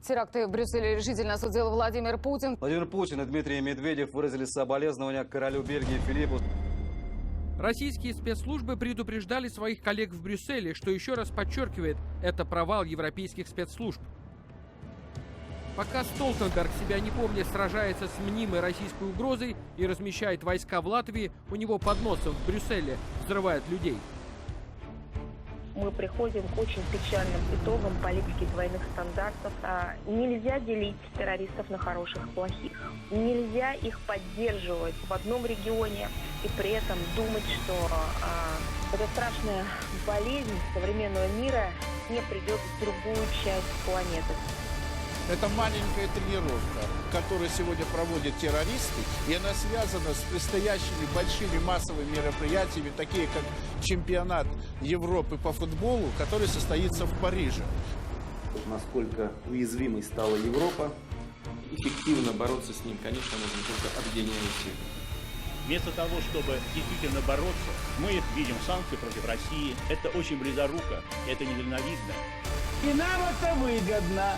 Теракты в Брюсселе решительно осудил Владимир Путин. Владимир Путин и Дмитрий Медведев выразили соболезнования королю Бельгии Филиппу. Российские спецслужбы предупреждали своих коллег в Брюсселе, что еще раз подчеркивает, это провал европейских спецслужб. Пока Столтенберг, себя не помня, сражается с мнимой российской угрозой и размещает войска в Латвии, у него под носом в Брюсселе взрывают людей. Мы приходим к очень печальным итогам политики двойных стандартов. Нельзя делить террористов на хороших и плохих. Нельзя их поддерживать в одном регионе и при этом думать, что эта страшная болезнь современного мира не придет в другую часть планеты. Это маленькая тренировка, которую сегодня проводят террористы, и она связана с предстоящими большими массовыми мероприятиями, такие как чемпионат Европы по футболу, который состоится в Париже. Насколько уязвимой стала Европа, эффективно бороться с ним, конечно, нужно только объединение сил. Вместо того, чтобы действительно бороться, мы видим санкции против России. Это очень близоруко, это недальновидно. И нам это выгодно.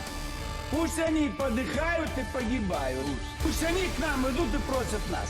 Пусть они подыхают и погибают. Пусть они к нам идут и просят нас.